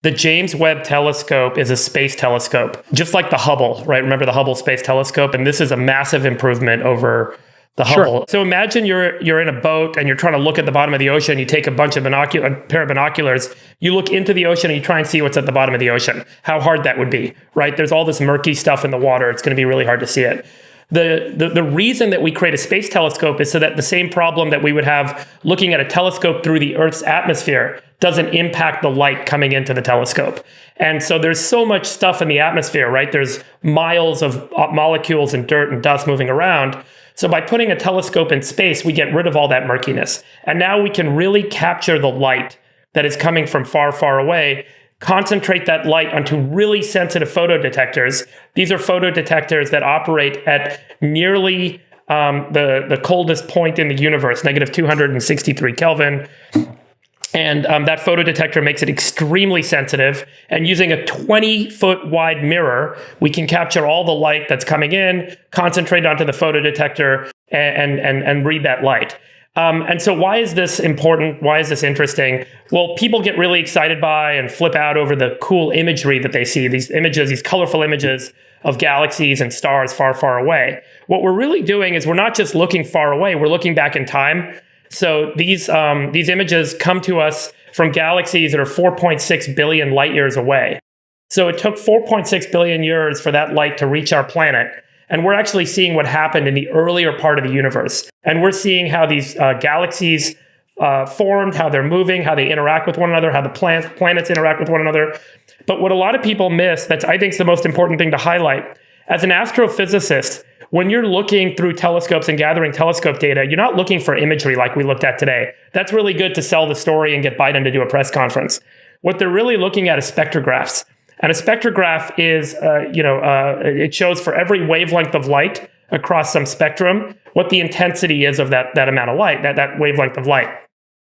The James-Webb telescope is a space telescope, just like the Hubble, right? Remember the Hubble Space Telescope? And this is a massive improvement over the Hubble. So imagine you're in a boat and you're trying to look at the bottom of the ocean. You take a pair of binoculars, you look into the ocean and you try and see what's at the bottom of the ocean. How hard that would be, right? There's all this murky stuff in the water. It's going to be really hard to see it. The reason that we create a space telescope is so that the same problem that we would have looking at a telescope through the Earth's atmosphere doesn't impact the light coming into the telescope. And so there's so much stuff in the atmosphere, right? There's miles of molecules and dirt and dust moving around. So by putting a telescope in space, we get rid of all that murkiness. And now we can really capture the light that is coming from far, far away, concentrate that light onto really sensitive photodetectors. These are photodetectors that operate at nearly the coldest point in the universe, negative 263 Kelvin. And that photodetector makes it extremely sensitive. And using a 20-foot wide mirror, we can capture all the light that's coming in, concentrate onto the photodetector, and read that light. And so why is this important? Why is this interesting? Well, people get really excited by and flip out over the cool imagery that they see, these images, these colorful images of galaxies and stars far, far away. What we're really doing is we're not just looking far away, we're looking back in time. So these images come to us from galaxies that are 4.6 billion light years away. So it took 4.6 billion years for that light to reach our planet. And we're actually seeing what happened in the earlier part of the universe. And we're seeing how these galaxies formed, how they're moving, how they interact with one another, how the planets interact with one another. But what a lot of people miss, that's I think is the most important thing to highlight, as an astrophysicist, when you're looking through telescopes and gathering telescope data, you're not looking for imagery like we looked at today. That's really good to sell the story and get Biden to do a press conference. What they're really looking at is spectrographs. And a spectrograph is, it shows for every wavelength of light across some spectrum, what the intensity is of that amount of light, that wavelength of light.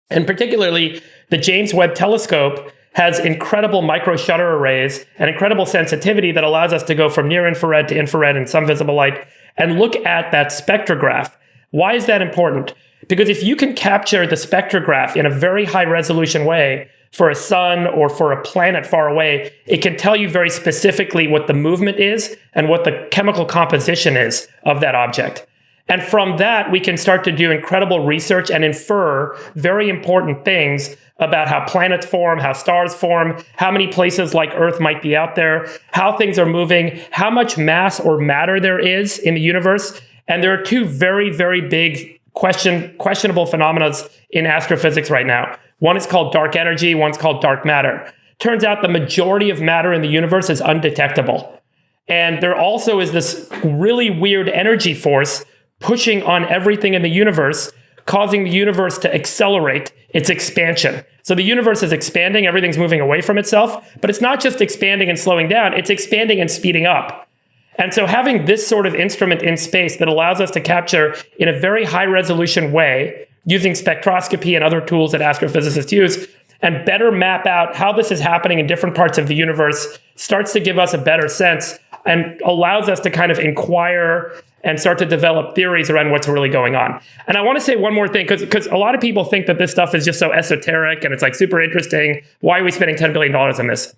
And particularly, the James-Webb telescope has incredible micro shutter arrays and incredible sensitivity that allows us to go from near infrared to infrared and some visible light and look at that spectrograph. Why is that important? Because if you can capture the spectrograph in a very high resolution way for a sun or for a planet far away, it can tell you very specifically what the movement is and what the chemical composition is of that object. And from that, we can start to do incredible research and infer very important things about how planets form, how stars form, how many places like Earth might be out there, how things are moving, how much mass or matter there is in the universe. And there are two very, very big questionable phenomena in astrophysics right now. One is called dark energy, one's called dark matter. Turns out the majority of matter in the universe is undetectable. And there also is this really weird energy force pushing on everything in the universe, causing the universe to accelerate its expansion. So the universe is expanding, everything's moving away from itself, but it's not just expanding and slowing down, it's expanding and speeding up. And so having this sort of instrument in space that allows us to capture in a very high resolution way, using spectroscopy and other tools that astrophysicists use, and better map out how this is happening in different parts of the universe, starts to give us a better sense and allows us to kind of inquire and start to develop theories around what's really going on. And I want to say one more thing, because a lot of people think that this stuff is just so esoteric and it's like super interesting. Why are we spending $10 billion on this?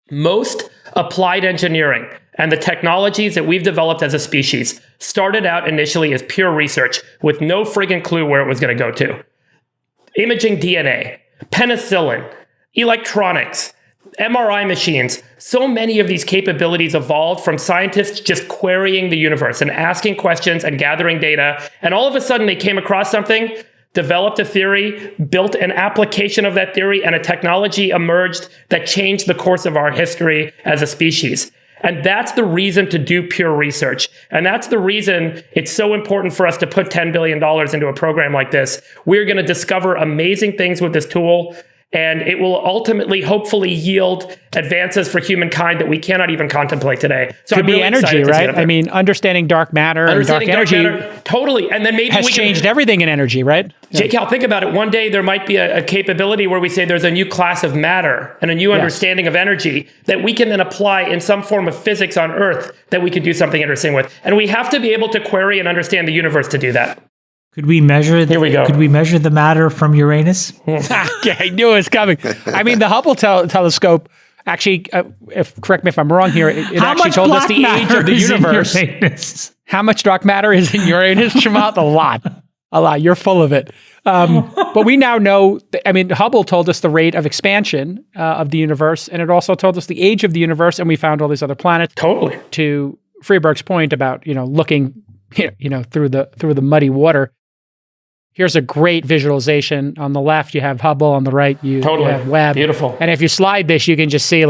Most applied engineering and the technologies that we've developed as a species started out initially as pure research with no friggin' clue where it was going to go to. Imaging DNA, penicillin, electronics, MRI machines. So many of these capabilities evolved from scientists just querying the universe and asking questions and gathering data. And all of a sudden they came across something, developed a theory, built an application of that theory, and a technology emerged that changed the course of our history as a species. And that's the reason to do pure research. And that's the reason it's so important for us to put $10 billion into a program like this. We're going to discover amazing things with this tool, and it will ultimately, hopefully, yield advances for humankind that we cannot even contemplate today. So could be really energy, right? I mean, understanding dark matter and dark energy totally. And then maybe has changed everything in energy, right? J-Cal, think about it. One day there might be a capability where we say there's a new class of matter and a new understanding of energy that we can then apply in some form of physics on Earth that we could do something interesting with. And we have to be able to query and understand the universe to do that. Could we measure? Here we go. Could we measure the matter from Uranus? Okay, I knew it was coming. I mean, the Hubble telescope actually, correct me if I'm wrong here, it actually told us the age of the universe. How much dark matter is in Uranus, Chamath? A lot. You're full of it. But we now know, Hubble told us the rate of expansion of the universe, and it also told us the age of the universe, and we found all these other planets. Totally. To Friedberg's point about, looking, through the muddy water. Here's a great visualization. On the left, you have Hubble. On the right, you have Webb. Beautiful. And if you slide this, you can just see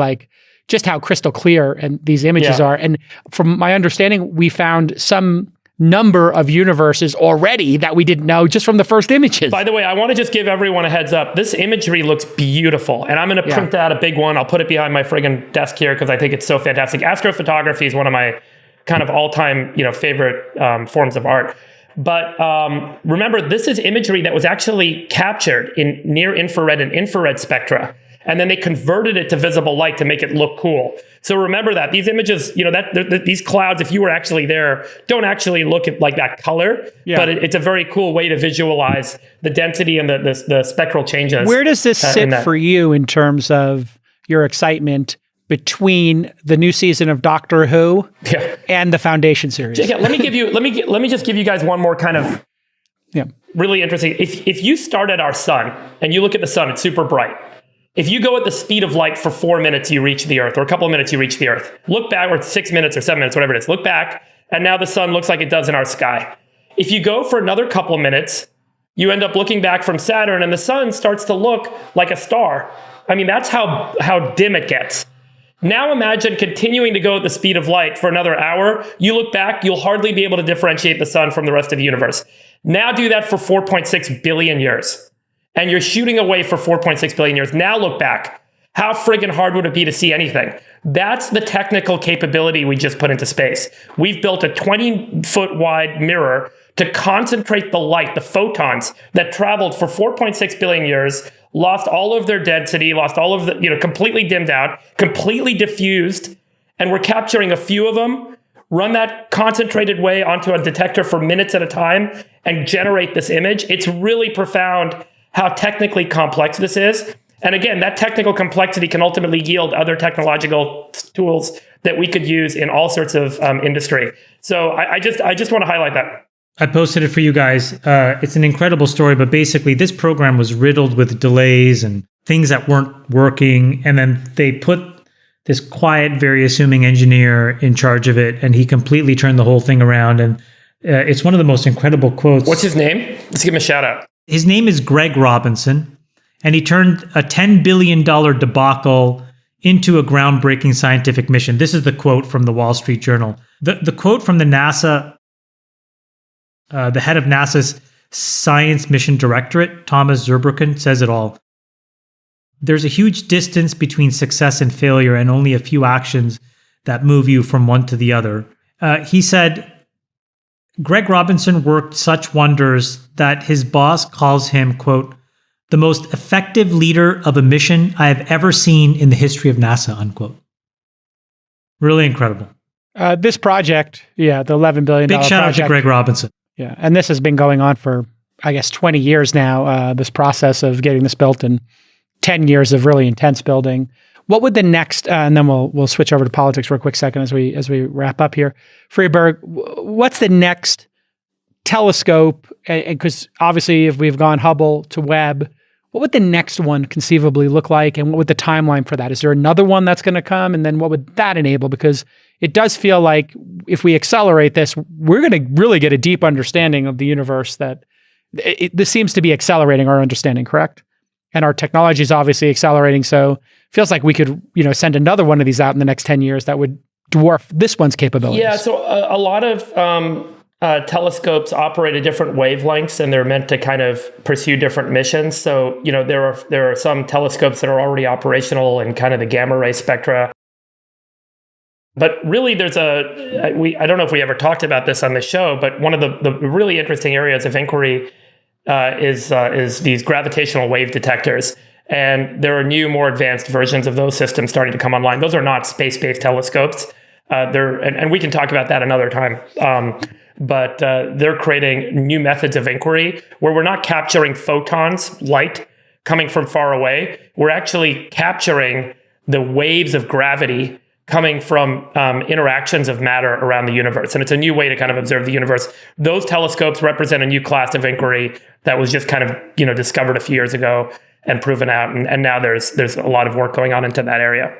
just how crystal clear and these images are. And from my understanding, we found some number of universes already that we didn't know just from the first images. By the way, I want to just give everyone a heads up. This imagery looks beautiful. And I'm going to print out a big one. I'll put it behind my friggin' desk here because I think it's so fantastic. Astrophotography is one of my kind of all-time, favorite forms of art. But remember, this is imagery that was actually captured in near infrared and infrared spectra. And then they converted it to visible light to make it look cool. So remember that these images, these clouds, if you were actually there, don't actually look at like that color. Yeah. But it's a very cool way to visualize the density and the spectral changes. Where does this sit for you in terms of your excitement between the new season of Doctor Who and the Foundation series? Yeah, let me just give you guys one more kind of really interesting. If you start at our sun and you look at the sun, it's super bright. If you go at the speed of light for 4 minutes, you reach the Earth, or a couple of minutes, you reach the Earth. Look back, or 6 minutes or 7 minutes, whatever it is. Look back, and now the sun looks like it does in our sky. If you go for another couple of minutes, you end up looking back from Saturn, and the sun starts to look like a star. I mean, that's how dim it gets. Now imagine continuing to go at the speed of light for another hour. You look back, you'll hardly be able to differentiate the sun from the rest of the universe. Now do that for 4.6 billion years. And you're shooting away for 4.6 billion years. Now look back. How friggin' hard would it be to see anything? That's the technical capability we just put into space. We've built a 20-foot wide mirror to concentrate the light, the photons that traveled for 4.6 billion years, lost all of their density, lost all of the, completely dimmed out, completely diffused, and we're capturing a few of them, run that concentrated way onto a detector for minutes at a time, and generate this image. It's really profound how technically complex this is. And again, that technical complexity can ultimately yield other technological tools that we could use in all sorts of industry. So I just want to highlight that. I posted it for you guys. It's an incredible story, but basically this program was riddled with delays and things that weren't working. And then they put this quiet, very assuming engineer in charge of it, and he completely turned the whole thing around. And it's one of the most incredible quotes. What's his name? Let's give him a shout out. His name is Greg Robinson, and he turned a $10 billion debacle into a groundbreaking scientific mission. This is the quote from the Wall Street Journal. The quote from the NASA, the head of NASA's Science Mission Directorate, Thomas Zurbuchen, says it all. There's a huge distance between success and failure, and only a few actions that move you from one to the other. He said, Greg Robinson worked such wonders that his boss calls him, quote, the most effective leader of a mission I have ever seen in the history of NASA, unquote. Really incredible. This project, the $11 billion Big shout out to Greg Robinson. Yeah, and this has been going on for, 20 years now, this process of getting this built, and 10 years of really intense building. What would the next, and then we'll switch over to politics for a quick second as we wrap up here. Friedberg, what's the next telescope? Because obviously, if we've gone Hubble to Webb, what would the next one conceivably look like, and what would the timeline for that? Is there another one that's going to come, and then what would that enable? Because it does feel like if we accelerate this, we're going to really get a deep understanding of the universe. This seems to be accelerating our understanding, correct? And our technology is obviously accelerating, so it feels like we could, send another one of these out in the next 10 years that would dwarf this one's capabilities. Yeah, so a lot of telescopes operate at different wavelengths, and they're meant to kind of pursue different missions. So, there are some telescopes that are already operational in kind of the gamma ray spectra. But really, there's I don't know if we ever talked about this on the show, but one of the really interesting areas of inquiry is these gravitational wave detectors. And there are new, more advanced versions of those systems starting to come online. Those are not space-based telescopes. And we can talk about that another time. but they're creating new methods of inquiry where we're not capturing photons, light coming from far away. We're actually capturing the waves of gravity coming from interactions of matter around the universe. And it's a new way to kind of observe the universe. Those telescopes represent a new class of inquiry that was just kind of, discovered a few years ago and proven out. And now there's a lot of work going on into that area.